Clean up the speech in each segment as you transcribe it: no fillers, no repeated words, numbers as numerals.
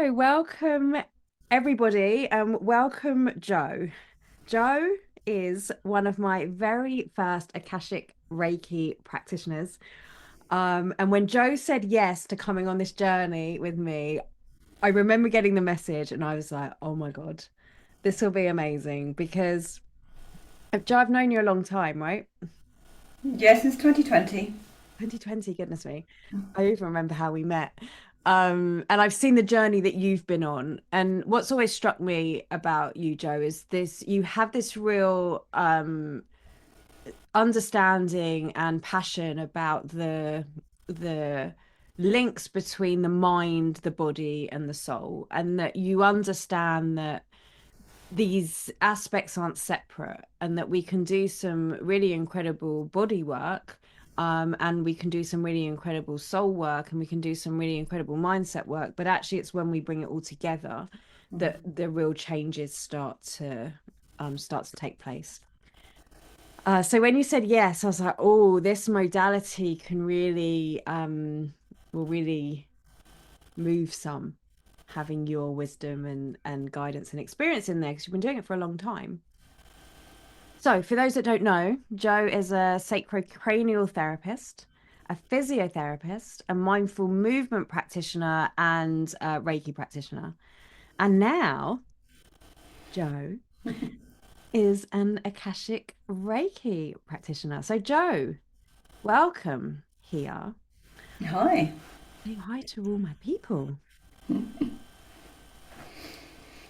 So, welcome everybody, and welcome Joe. Joe is one of my very first Akashic Reiki practitioners. And when Joe said yes to coming on this journey with me, I remember getting the message and I was like, oh my God, this will be amazing because Joe, I've known you a long time, right? Yeah, since 2020. 2020, goodness me. I even remember how we met. And I've seen the journey that you've been on. And what's always struck me about you, Joe, is this you have this real understanding and passion about the links between the mind, the body, and the soul, and that you understand that these aspects aren't separate and that we can do some really incredible body work, and we can do some really incredible soul work, and we can do some really incredible mindset work, but actually it's when we bring it all together that the real changes start to take place. So when you said yes, I was like, oh, this modality can really will really move some, having your wisdom and guidance and experience in there because you've been doing it for a long time. So, for those that don't know, Joe is a sacrocranial therapist, a physiotherapist, a mindful movement practitioner, and a Reiki practitioner. And now, Joe is an Akashic Reiki practitioner. So, Joe, welcome here. Hi. Say hi to all my people.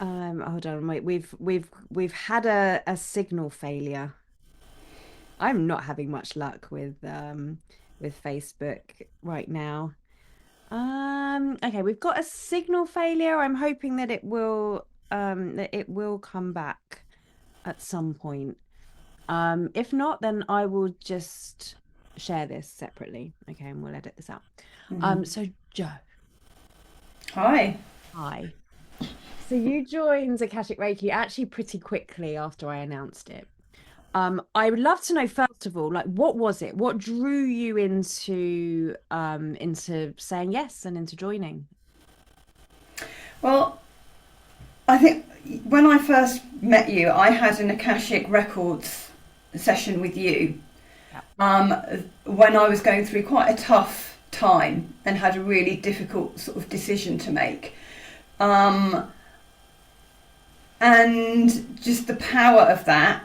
Hold on, wait. We've had a signal failure. I'm not having much luck with Facebook right now. Okay, we've got a signal failure. I'm hoping that it will come back at some point. If not, then I will just share this separately. Okay, and we'll edit this out. So Joe, Hi. hi. So you joined Akashic Reiki actually pretty quickly after I announced it. I would love to know first of all, like what was it? What drew you into saying yes and into joining? Well, I think when I first met you, I had an Akashic Records session with you Yeah. um, when I was going through quite a tough time and had a really difficult sort of decision to make. Um, and just the power of that,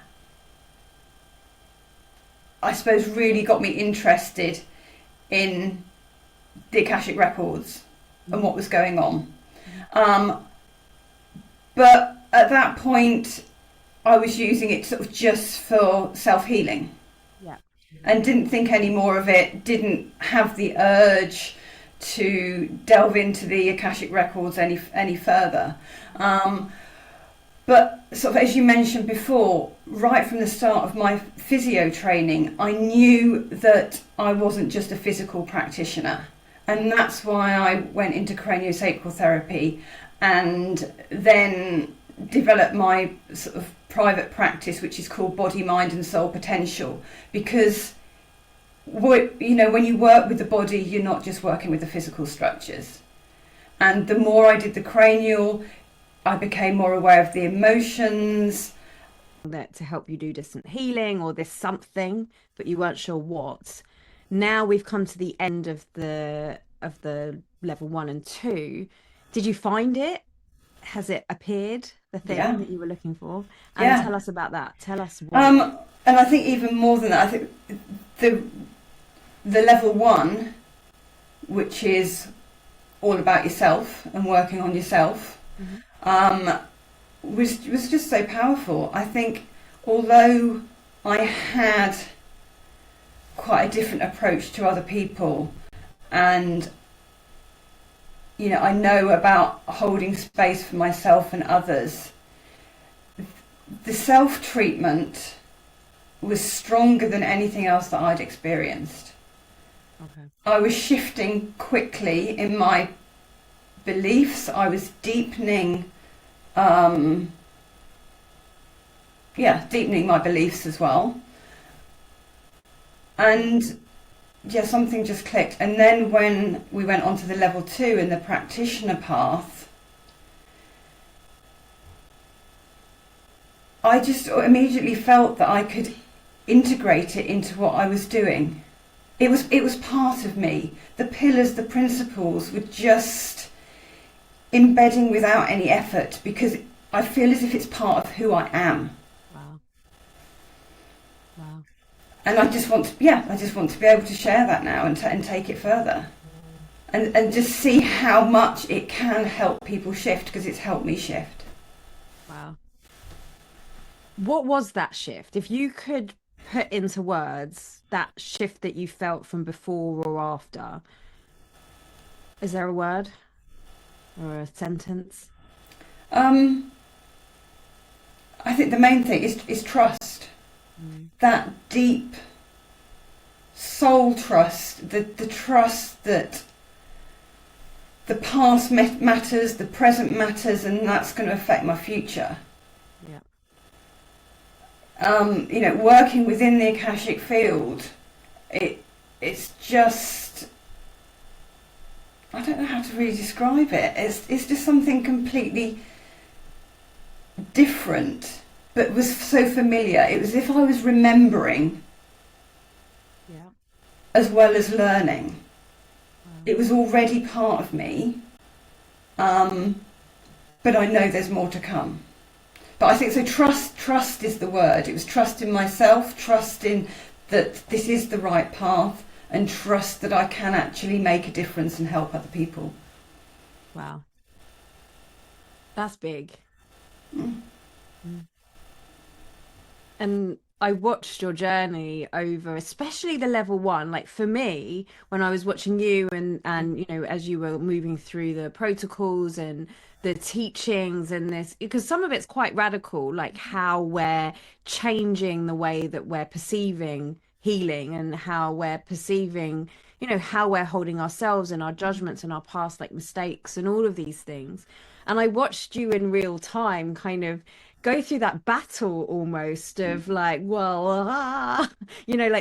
I suppose, really got me interested in the Akashic Records and Mhm. what was going on. Mhm. Um, But at that point, I was using it sort of just for self healing Yeah. and didn't think any more of it, didn't have the urge to delve into the Akashic records any further. Um, but sort of as you mentioned before, right from the start of my physio training, I knew that I wasn't just a physical practitioner. And that's why I went into craniosacral therapy and then developed my sort of private practice, which is called Body, Mind and Soul Potential. Because when you work with the body, you're not just working with the physical structures. And the more I did the cranial, I became more aware of the emotions. That to help you do distant healing or this something, but you weren't sure what. Now we've come to the end of the level one and two. Did you find it? Has it appeared, the thing Yeah, that you were looking for? And yeah. tell us about that. Tell us what it. And I think even more than that, I think the the level one, which is all about yourself and working on yourself, Mhm. um, was just so powerful. I think although I had quite a different approach to other people, and I know about holding space for myself and others, the self treatment was stronger than anything else that I'd experienced. Okay. I was shifting quickly in my beliefs. I was um, deepening my beliefs as well. And yeah, something just clicked. And then when we went on to the level two in the practitioner path, I just immediately felt that I could integrate it into what I was doing. It was part of me. The pillars, the principles were just embedding without any effort, because I feel as if it's part of who I am. Wow. Wow. And I just want to, I just want to be able to share that now and take it further, and just see how much it can help people shift, because it's helped me shift. Wow. What was that shift? If you could put into words that shift that you felt from before or after, is there a word or a sentence? I think the main thing is trust. That deep soul trust, the trust that the past matters, the present matters, and that's going to affect my future. Yeah. Working within the Akashic field, it's just, I don't know how to really describe it. It's just something completely different, but was so familiar. It was as if I was remembering, as well as learning. Wow. It was already part of me, but I know there's more to come. But I think so. Trust is the word. It was trust in myself, trust in that this is the right path, and trust that I can actually make a difference and help other people. Wow. That's big. Mm. And I watched your journey over, especially the level one. Like for me, when I was watching you and as you were moving through the protocols and the teachings and this, because some of it's quite radical, like how we're changing the way that we're perceiving healing and how we're perceiving, how we're holding ourselves and our judgments and our past like mistakes and all of these things. And I watched you in real time kind of go through that battle almost of like, like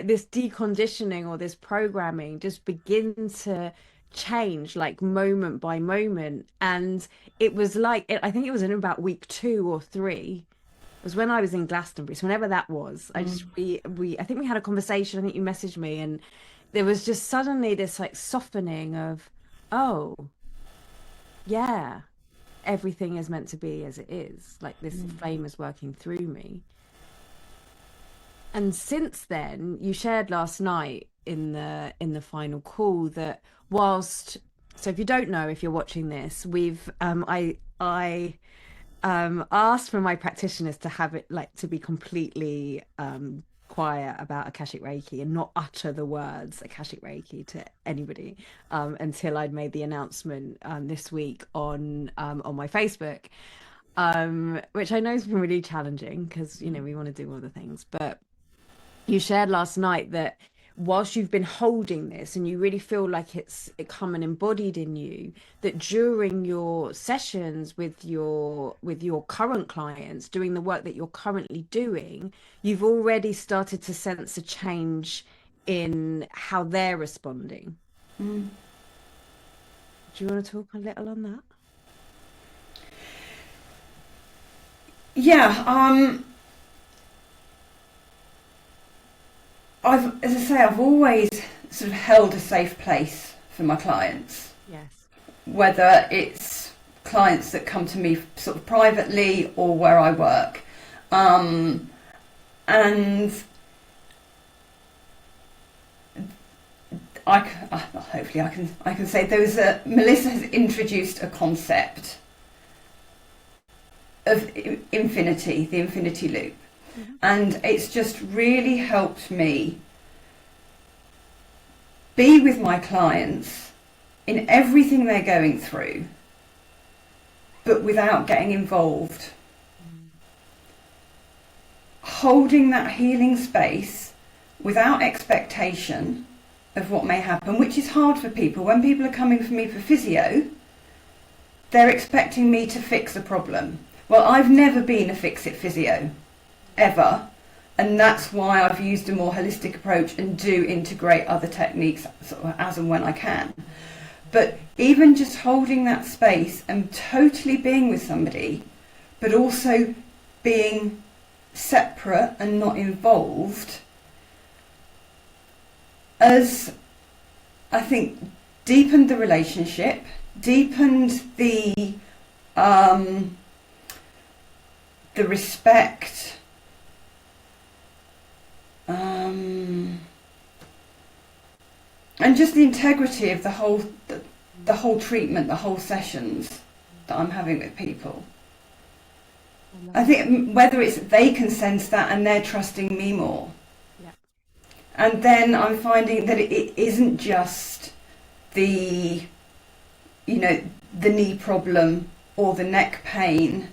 this deconditioning or this programming just begin to change like moment by moment. And it was like, I think it was in about week 2 or 3. It was when I was in Glastonbury. So whenever that was, I think we had a conversation. I think you messaged me, and there was just suddenly this like softening of, oh, yeah, everything is meant to be as it is. Like this flame is working through me. And since then, you shared last night in the final call that so if you don't know, if you're watching this, we've I asked for my practitioners to have it like to be completely quiet about Akashic Reiki and not utter the words Akashic Reiki to anybody until I'd made the announcement this week on my Facebook, which I know has been really challenging because we want to do all the things. But you shared last night that whilst you've been holding this and you really feel like it come and embodied in you, that during your sessions with your current clients, doing the work that you're currently doing, you've already started to sense a change in how they're responding. Do you want to talk a little on that? Yeah, I've always sort of held a safe place for my clients. Yes. Whether it's clients that come to me sort of privately or where I work, and hopefully I can say Melissa has introduced a concept of infinity, the infinity loop. And it's just really helped me be with my clients in everything they're going through, but without getting involved. Holding that healing space without expectation of what may happen, which is hard for people. When people are coming for me for physio, they're expecting me to fix a problem. Well, I've never been a fix-it physio. Ever, and that's why I've used a more holistic approach and do integrate other techniques sort of as and when I can. But even just holding that space and totally being with somebody, but also being separate and not involved has, I think, deepened the relationship, deepened the respect, and just the integrity of the whole treatment, the whole sessions that I'm having with people. I think whether it's they can sense that and they're trusting me more. Yeah. And then I'm finding that it isn't just the knee problem or the neck pain.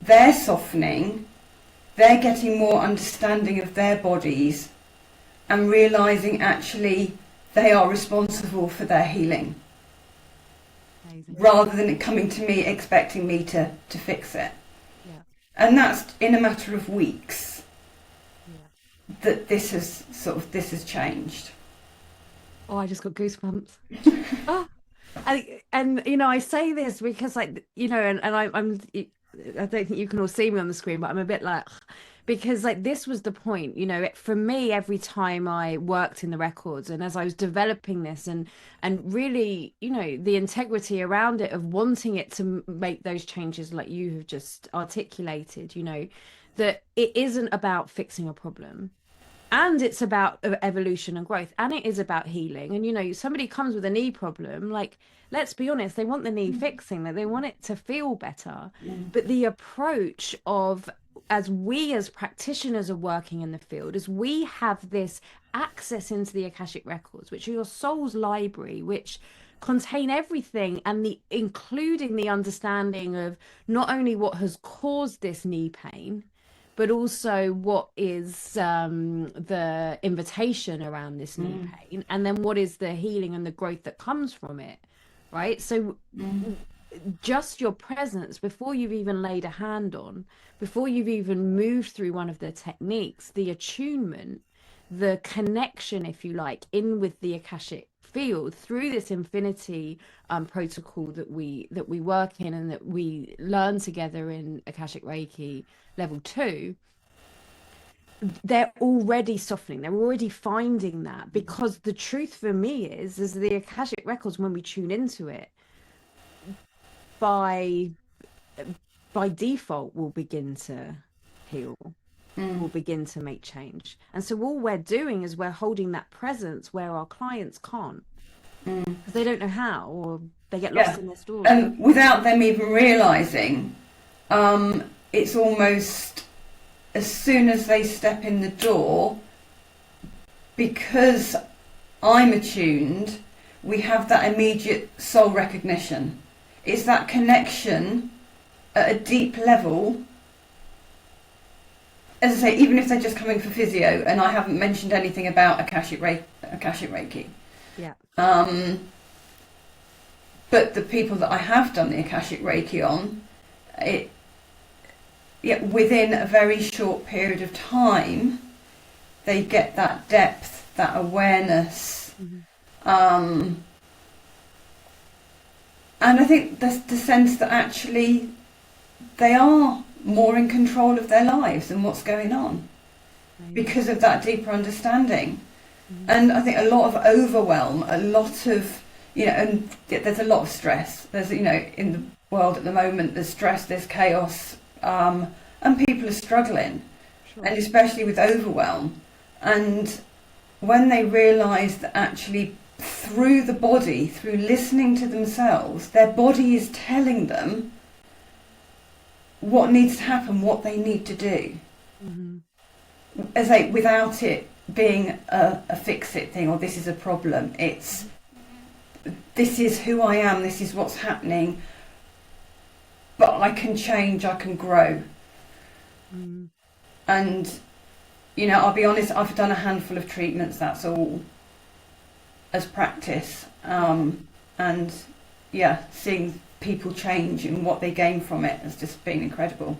They're softening, they're getting more understanding of their bodies and realising actually they are responsible for their healing. Amazing. Rather than it coming to me expecting me to fix it. Yeah. And that's in a matter of weeks. Yeah. That this has changed. Oh, I just got goosebumps. Oh, and I say this because and I don't think you can all see me on the screen, but I'm a bit like, because this was the point, for me, every time I worked in the records and as I was developing this and really, the integrity around it of wanting it to make those changes like you have just articulated, that it isn't about fixing a problem. And it's about evolution and growth, and it is about healing. And somebody comes with a knee problem, let's be honest, they want the knee fixing, that they want it to feel better. But the approach of, as we as practitioners are working in the field, as we have this access into the Akashic records, which are your soul's library, which contain everything, and including the understanding of not only what has caused this knee pain, but also what is the invitation around this knee pain, and then what is the healing and the growth that comes from it, right? So just your presence, before you've even laid a hand on, before you've even moved through one of the techniques, the attunement, the connection, if you like, in with the Akashic field through this infinity protocol that we work in and that we learn together in Akashic Reiki level 2, they're already softening, they're already finding that, because the truth for me is the Akashic records, when we tune into it, by default will begin to heal, will begin to make change. And so all we're doing is we're holding that presence where our clients can't, because they don't know how, or they get lost in their story. And without them even realising, it's almost as soon as they step in the door, because I'm attuned, we have that immediate soul recognition. It's that connection at a deep level. As I say, even if they're just coming for physio, and I haven't mentioned anything about Akashic Reiki. Yeah. But the people that I have done the Akashic Reiki on, within a very short period of time, they get that depth, that awareness. And I think the sense that actually they are more in control of their lives and what's going on, because of that deeper understanding. And I think a lot of overwhelm, a lot of, and there's a lot of stress. There's, in the world at the moment, there's stress, there's chaos, and people are struggling, and especially with overwhelm. And when they realise that actually through the body, through listening to themselves, their body is telling them what needs to happen, what they need to do. As without it being a fix-it thing, or this is a problem, it's this is who I am, this is what's happening, but I can change, I can grow. And I'll be honest, I've done a handful of treatments, that's all, as practice, and seeing people change and what they gain from it has just been incredible.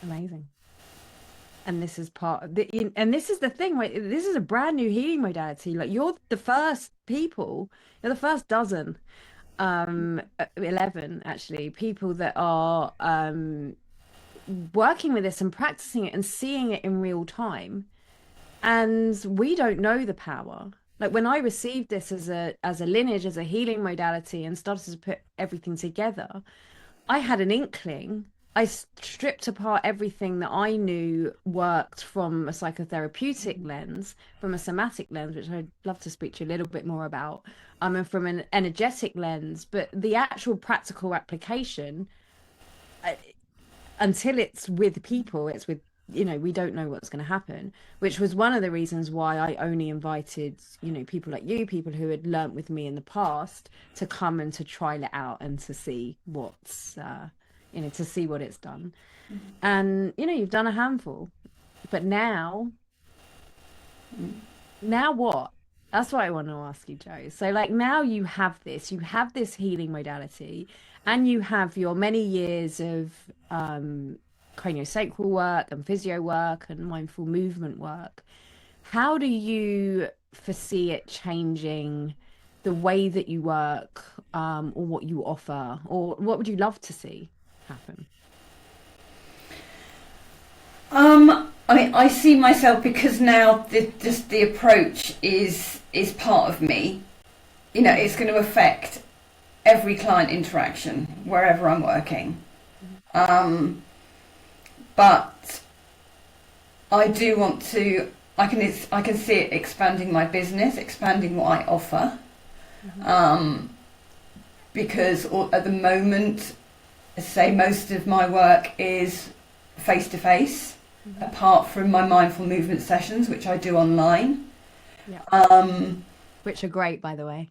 Amazing. And this is part of and this is the thing, right? This is a brand new healing modality. You're the first people, you're the first dozen, 11 actually, people that are working with this and practicing it and seeing it in real time. And we don't know the power. Like when I received this as a lineage, as a healing modality, and started to put everything together, I had an inkling. I stripped apart everything that I knew worked from a psychotherapeutic lens, from a somatic lens, which I'd love to speak to you a little bit more about, and from an energetic lens. But the actual practical application, I, until it's with people, it's with, we don't know what's going to happen, which was one of the reasons why I only invited, people like you, people who had learnt with me in the past, to come and to trial it out and to see what's, to see what it's done. And, you've done a handful, but now what? That's what I want to ask you, Joe. So, like, now you have this healing modality, and you have your many years of craniosacral work and physio work and mindful movement work. How do you foresee it changing the way that you work, or what you offer, or what would you love to see happen? I mean, I see myself, because now just the approach is part of me. It's going to affect every client interaction wherever I'm working. But I do want to. I can see it expanding my business, expanding what I offer. Because at the moment, as I say, most of my work is face to face, apart from my mindful movement sessions, which I do online. Yeah. Which are great, by the way.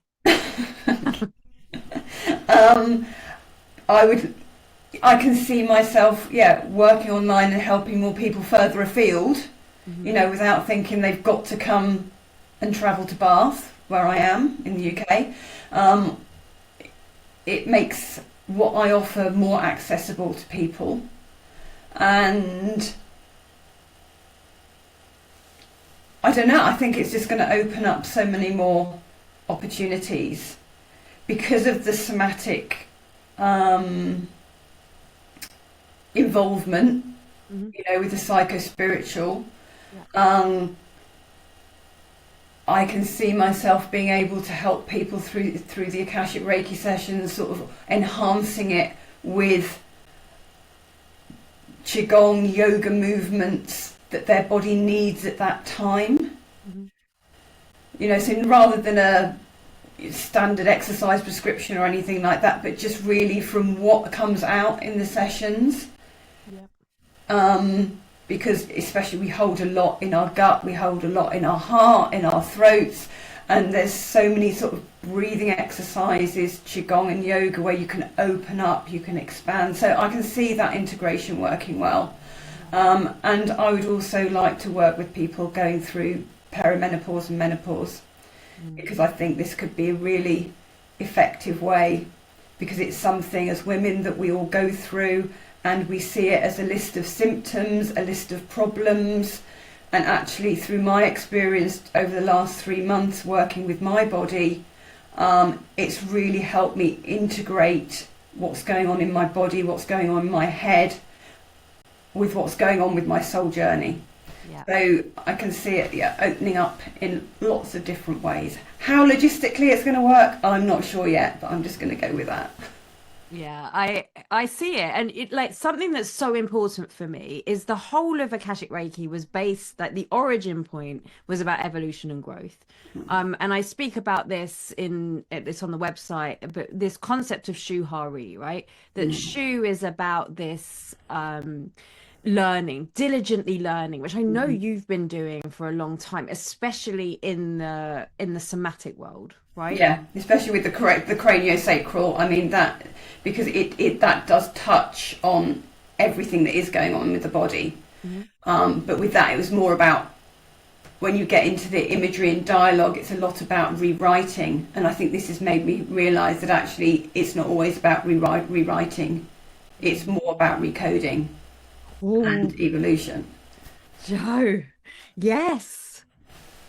I can see myself, working online and helping more people further afield, without thinking they've got to come and travel to Bath, where I am in the UK. It makes what I offer more accessible to people, and I don't know, I think it's just going to open up so many more opportunities because of the somatic involvement, with the psycho-spiritual. Yeah. I can see myself being able to help people through the Akashic Reiki sessions, sort of enhancing it with Qigong yoga movements that their body needs at that time. So rather than a standard exercise prescription or anything like that, but just really from what comes out in the sessions. Because especially we hold a lot in our gut, we hold a lot in our heart, in our throats, and there's so many sort of breathing exercises, Qigong and yoga, where you can open up, you can expand. So I can see that integration working well. And I would also like to work with people going through perimenopause and menopause, because I think this could be a really effective way, because it's something as women that we all go through, and we see it as a list of symptoms, a list of problems. And actually, through my experience over the last 3 months working with my body, it's really helped me integrate what's going on in my body, what's going on in my head, with what's going on with my soul journey. Yeah. So I can see it opening up in lots of different ways. How logistically it's going to work, I'm not sure yet, but I'm just going to go with that. Yeah, I see it. And it, like, something that's so important for me is the whole of Akashic Reiki was based, like, the origin point was about evolution and growth. And I speak about this on the website, but this concept of Shu Ha Ri, right? That Shu is about this diligently learning, which I know you've been doing for a long time, especially in the somatic world, right? Yeah, especially with the craniosacral. I mean, that, because that does touch on everything that is going on with the body. But with that, it was more about, when you get into the imagery and dialogue, it's a lot about rewriting. And I think this has made me realise that actually it's not always about rewriting. It's more about recoding. Ooh. And evolution. Joe, yes.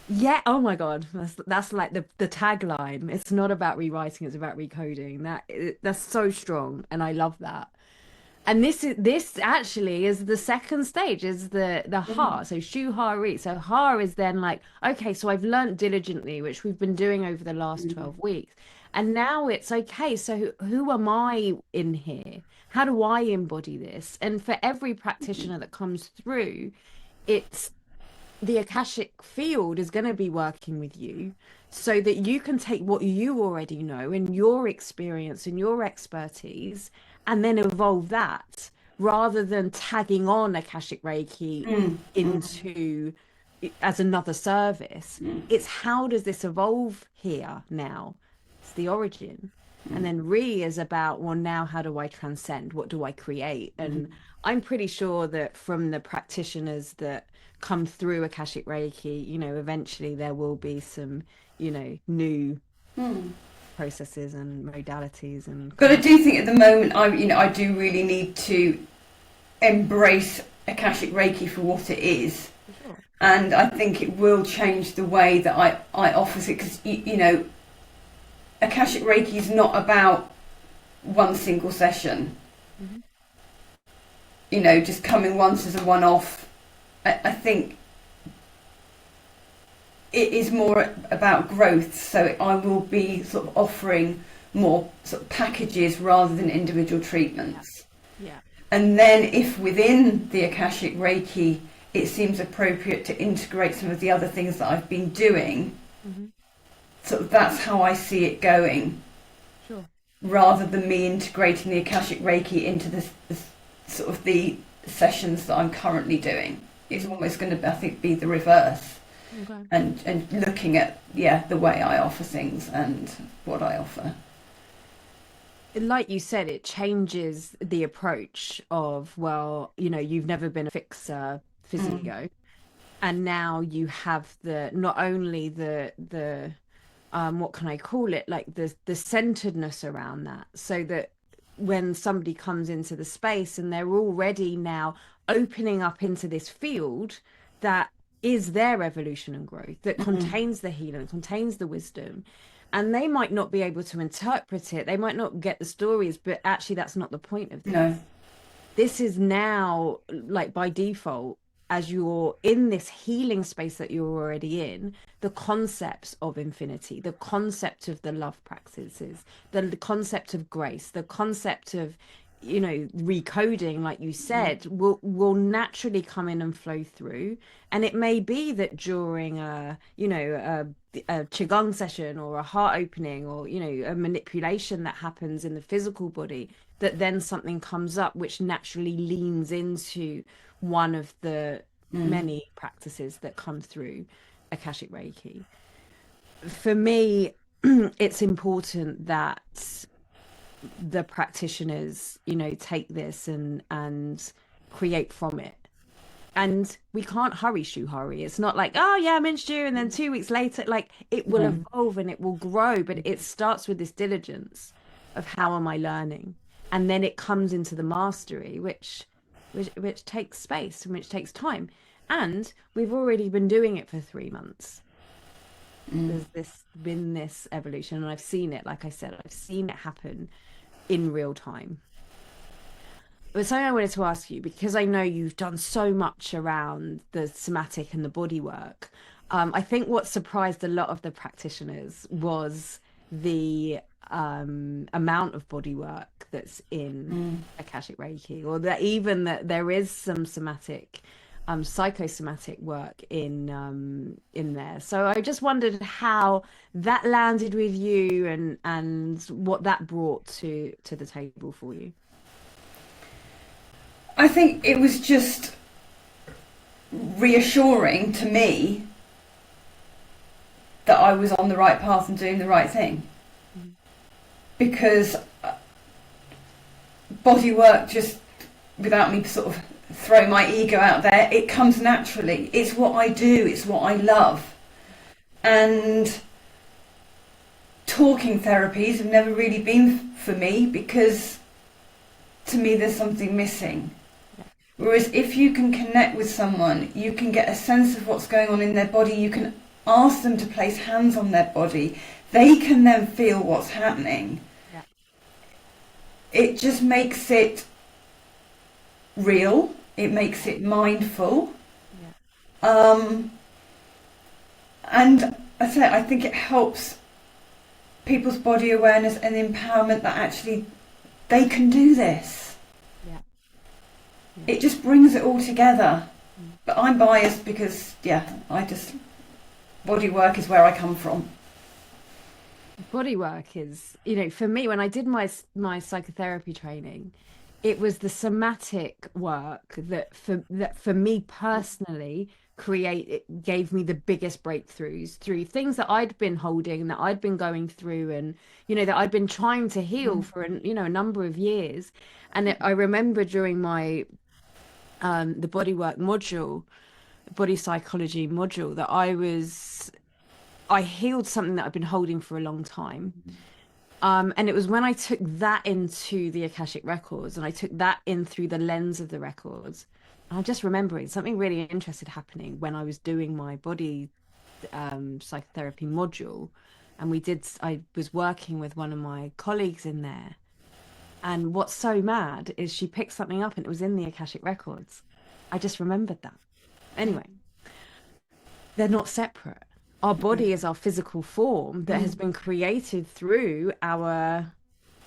Yeah, oh my God, that's like the tagline. It's not about rewriting, it's about recoding. That's so strong, and I love that. And this actually is the second stage, is the Mm. Ha. So Shu Ha Ri. So Ha is then like, okay, so I've learned diligently, which we've been doing over the last Mm. 12 weeks. And now it's okay. So who am I in here? How do I embody this? And for every practitioner that comes through, it's the Akashic field is going to be working with you so that you can take what you already know and your experience and your expertise and then evolve that rather than tagging on Akashic Reiki Mm. Mm. into as another service. Mm. It's how does this evolve here now? It's the origin. And then Re is about, well, now how do I transcend? What do I create? And I'm pretty sure that from the practitioners that come through Akashic Reiki, eventually there will be some, new Mm. processes and modalities and But I concepts. do think at the moment, I do really need to embrace Akashic Reiki for what it is. For sure. And I think it will change the way that I offer it, because Akashic Reiki is not about one single session. Hmm. Just coming once as a one-off. I think it is more about growth. So I will be sort of offering more sort of packages rather than individual Yeah. treatments. Yeah. And then if within the Akashic Reiki it seems appropriate to integrate some of the other things that I've been doing, Hmm. so that's how I see it going, Sure. rather than me integrating the Akashic Reiki into the sort of the sessions that I'm currently doing. It's Hmm. almost going to, I think, be the reverse, Okay. and looking at the way I offer things and what I offer. Like you said, it changes the approach of, well, you've never been a fixer Mm. physio, and now you have the not only the what can I call it, like the centeredness around that, so that when somebody comes into the space and they're already now opening up into this field that is their evolution and growth, that Mm. contains the healing, contains the wisdom, and they might not be able to interpret it, they might not get the stories, but actually that's not the point of No. this is now, like, by default, as you're in this healing space that you're already in, the concepts of infinity, the concept of the love practices, the concept of grace, the concept of, recoding, like you Mm. said, will naturally come in and flow through. And it may be that during a Qigong session or a heart opening or, a manipulation that happens in the physical body, that then something comes up which naturally leans into one of the Mm. many practices that come through Akashic Reiki. For me, it's important that the practitioners, take this and create from it. And we can't hurry Shu Ha Ri. It's not like, oh yeah, I'm in Shu, and then 2 weeks later, like, it will No. evolve and it will grow, but it starts with this diligence of how am I learning? And then it comes into the mastery, which takes space and which takes time. And we've already been doing it for 3 months. Mm. There's been this evolution, and I've seen it, like I said, I've seen it happen in real time. But something I wanted to ask you, because I know you've done so much around the somatic and the body work. I think what surprised a lot of the practitioners was the amount of body work that's in Mm. Akashic Reiki, or that even that there is some somatic, psychosomatic work in there. So I just wondered how that landed with you and what that brought to the table for you. I think it was just reassuring to me that I was on the right path and doing the right thing, Mhm. because body work, just without me sort of throwing my ego out there, it comes naturally. It's what I do, it's what I love. And talking therapies have never really been for me, because to me there's something missing. Yeah. Whereas if you can connect with someone, you can get a sense of what's going on in their body, you can ask them to place hands on their body, they can then feel what's happening. Yeah. It just makes it real. It makes it mindful. Yeah. Um, and I think it helps people's body awareness and empowerment that actually they can do this. Yeah. Yeah. It just brings it all together. Mm. But I'm biased because, yeah, body work is where I come from. Body work is, for me, when I did my psychotherapy training, it was the somatic work that for me personally it gave me the biggest breakthroughs through things that I'd been holding, that I'd been going through, and that I'd been trying to heal for a number of years. And I remember during my the body work module, body psychology module, that I healed something that I've been holding for a long time. And it was when I took that into the Akashic records, and I took that in through the lens of the records. I'm just remembering something really interesting happening when I was doing my body psychotherapy module. And I was working with one of my colleagues in there. And what's so mad is she picked something up and it was in the Akashic records. I just remembered that. Anyway, they're not separate. Our body is our physical form that has been created through our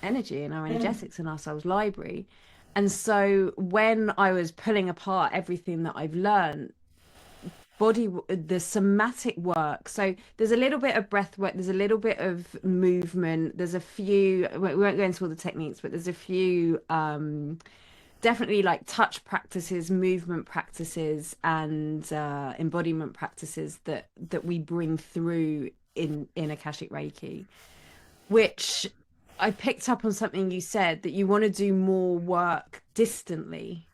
energy and our energetics and our soul's library. And so when I was pulling apart everything that I've learned, the somatic work. So there's a little bit of breath work, there's a little bit of movement, there's a few, we won't go into all the techniques, but there's a few definitely like touch practices, movement practices, and embodiment practices that we bring through in Akashic Reiki, which I picked up on something you said, that you want to do more work distantly.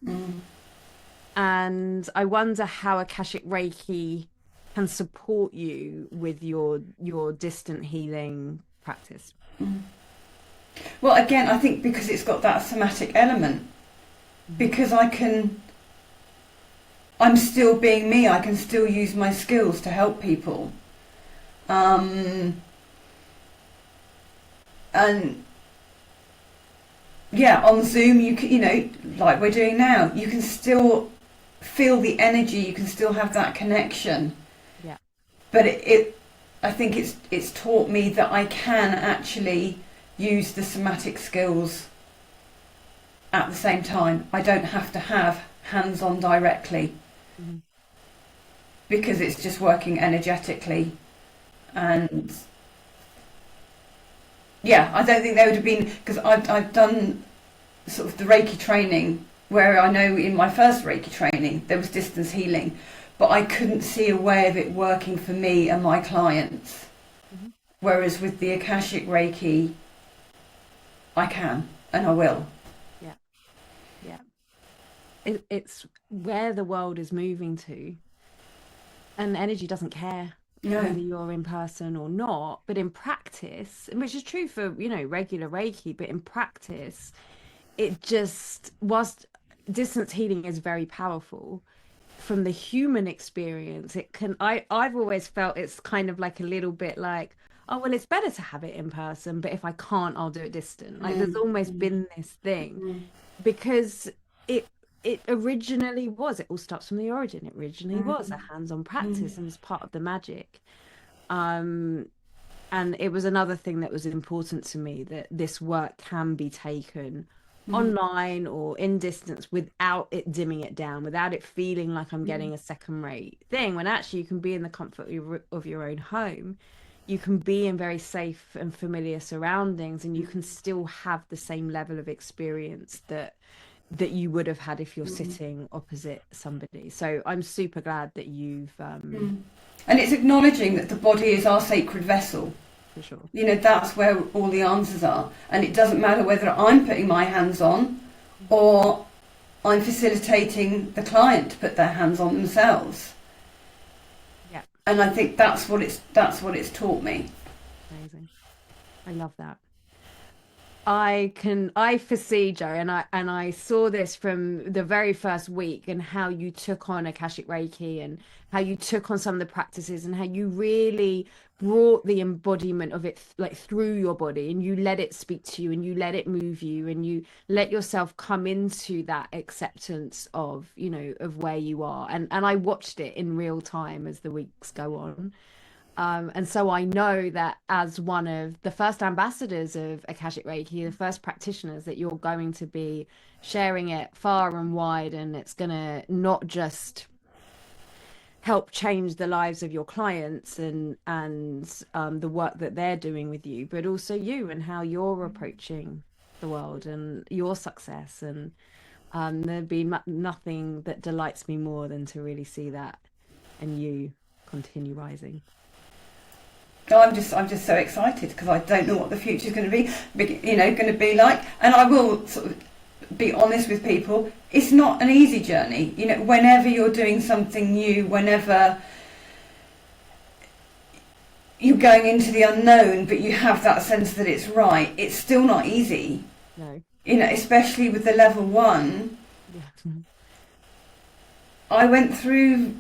And I wonder how Akashic Reiki can support you with your distant healing practice. Well, again, I think because it's got that somatic element, because I'm still being me, I can still use my skills to help people. And yeah, on Zoom, like we're doing now, you can still feel the energy, you can still have that connection. Yeah. But I think it's taught me that I can actually use the somatic skills at the same time. I don't have to have hands-on directly, because it's just working energetically. And yeah, I don't think there would have been, because I've done sort of the Reiki training, where I know in my first Reiki training there was distance healing, but I couldn't see a way of it working for me and my clients. Whereas with the Akashic Reiki, I can, and I will. Yeah. Yeah. It's where the world is moving to, and energy doesn't care No. whether you're in person or not. But in practice, which is true for regular Reiki, but in practice, it just whilst distance healing is very powerful, from the human experience, I've always felt it's kind of like a little bit like, oh well, it's better to have it in person, but if I can't, I'll do it distant. Like there's almost been this thing, because it it all starts from the origin. It originally was a hands-on practice and it's part of the magic. um and it was another thing that was important to me, that this work can be taken online or in distance without it dimming it down, without it feeling like I'm getting a second rate thing, when actually you can be in the comfort of your own home. You can be in very safe and familiar surroundings, and you can still have the same level of experience that you would have had if you're sitting opposite somebody. So I'm super glad that you've And it's acknowledging that the body is our sacred vessel. for sure. That's where all the answers are. And it doesn't matter whether I'm putting my hands on or I'm facilitating the client to put their hands on themselves. Yeah. And I think that's what it's taught me. Amazing. I love that. I foresee, Joe, and I saw this from the very first week, and how you took on Akashic Reiki, and how you took on some of the practices, and how you really brought the embodiment of it like through your body, and you let it speak to you, and you let it move you, and you let yourself come into that acceptance of, you know, of where you are. And I watched it in real time as the weeks go on. And so I know that as one of the first ambassadors of Akashic Reiki, the first practitioners, that you're going to be sharing it far and wide, and it's going to not just help change the lives of your clients and the work that they're doing with you, but also you and how you're approaching the world and your success. And there'd be nothing that delights me more than to really see that and you continue rising. No, I'm just so excited because I don't know what the future's going to be, you know, going to be like. And I will sort of be honest with people. It's not an easy journey. You know, whenever you're doing something new, whenever you're going into the unknown, but you have that sense that it's right, it's still not easy. No. You know, especially with the level one. Yeah. I went through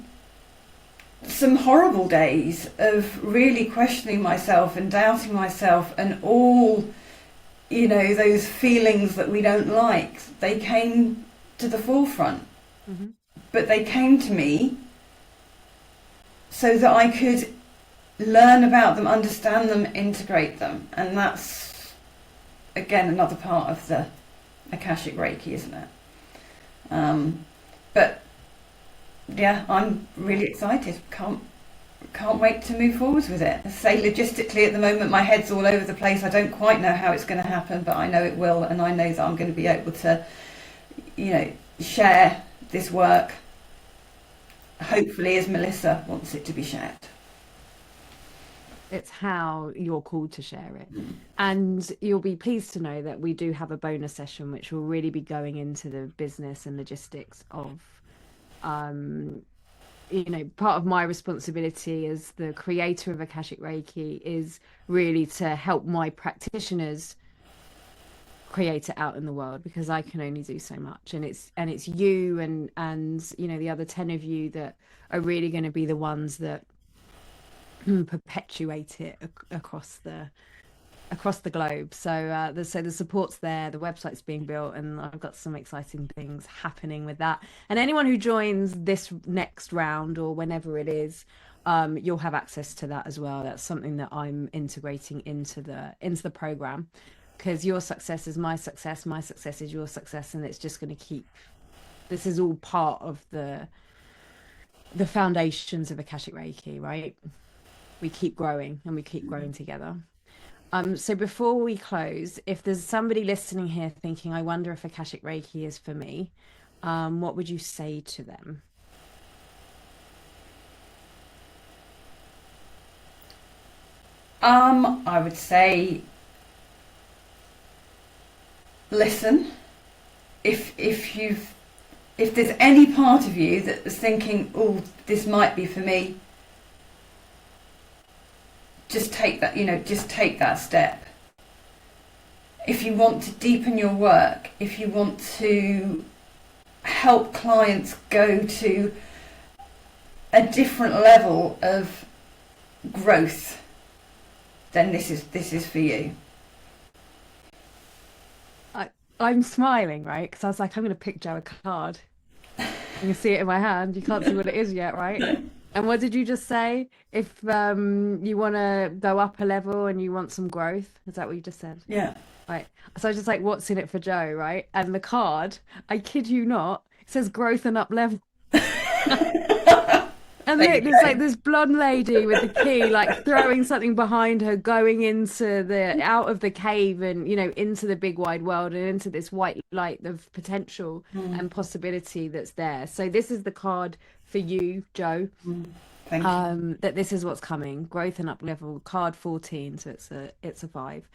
some horrible days of really questioning myself and doubting myself, and all, you know, those feelings that we don't like, they came to the forefront. Mm-hmm. But they came to me so that I could learn about them, understand them, integrate them. And that's, again, another part of the Akashic Reiki, isn't it? But yeah, I'm really excited. Can't wait to move forwards with it. Say logistically at the moment, my head's all over the place. I don't quite know how it's going to happen, but I know it will, and I know that I'm going to be able to, you know, share this work, hopefully as Melissa wants it to be shared. It's how you're called to share it. And you'll be pleased to know that we do have a bonus session which will really be going into the business and logistics of, you know, part of my responsibility as the creator of Akashic Reiki is really to help my practitioners create it out in the world, because I can only do so much. And it's you and you know, the other 10 of you that are really going to be the ones that perpetuate it across the globe. So the support's there, the website's being built, and I've got some exciting things happening with that. And anyone who joins this next round or whenever it is, you'll have access to that as well. That's something that I'm integrating into the program, because your success is my success is your success, and it's just going to keep. This is all part of the foundations of Akashic Reiki, right? We keep growing and we keep growing together. So before we close, if there's somebody listening here thinking, I wonder if Akashic Reiki is for me, what would you say to them? I would say listen. If there's any part of you that was thinking, oh, this might be for me, just take that step. If you want to deepen your work, if you want to help clients go to a different level of growth, then this is for you. I'm smiling, right? Because I was like, I'm going to pick Joe a card. You can see it in my hand. You can't see what it is yet, right? And what did you just say? If you want to go up a level and you want some growth, is that what you just said? Yeah. Right. So I was just like, what's in it for Joe, right? And the card, I kid you not, it says growth and up level. And look, there's like this blonde lady with the key, like throwing something behind her, going out of the cave and, you know, into the big wide world and into this white light of potential and possibility that's there. So this is the card for you, Joe. Thank you. That this is what's coming. Growth and up level, card 14. So it's a 5.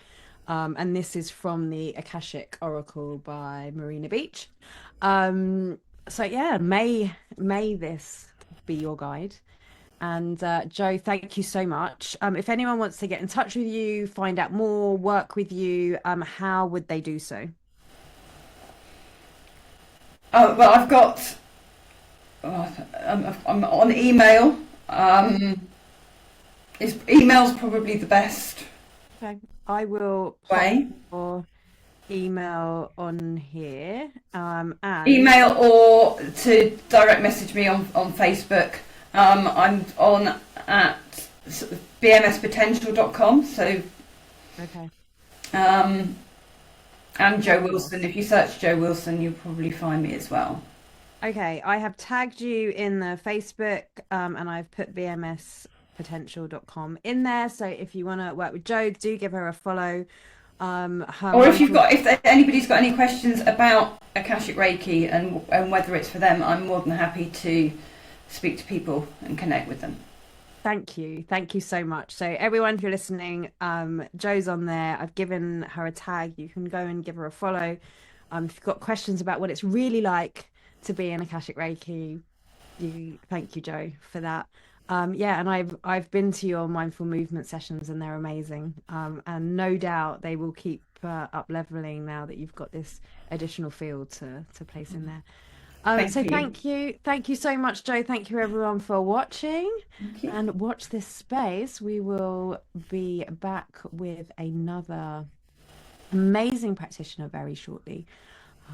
And this is from the Akashic Oracle by Marina Beach. So yeah, may this be your guide. And Joe, thank you so much. If anyone wants to get in touch with you, find out more, work with you, how would they do so? Oh, well, I've got. I'm on email. email's probably the best Okay. I will pop way. your email on here. And Email or to direct message me on Facebook. I'm on at sort of bmspotential.com. So, okay. um, and Joe Wilson. Fabulous. If you search Joe Wilson, you'll probably find me as well. Okay, I have tagged you in the Facebook, and I've put bmspotential.com in there. So if you want to work with Jo, do give her a follow. Her Or if you've mindful. got, if anybody's got any questions about Akashic Reiki and whether it's for them, I'm more than happy to speak to people and connect with them. Thank you. Thank you so much. So everyone, if you're listening, Jo's on there. I've given her a tag. You can go and give her a follow. If you've got questions about what it's really like to be in Akashic Reiki, you thank you, Jo, for that. Yeah, and I've been to your mindful movement sessions and they're amazing. And no doubt they will keep up leveling now that you've got this additional field to place in there. So Thank you. thank you so much, Jo. Thank you everyone for watching, Thank you. and watch this space. We will be back with another amazing practitioner very shortly. Uh,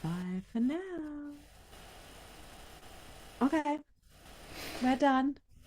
Bye for now. Okay, we're done.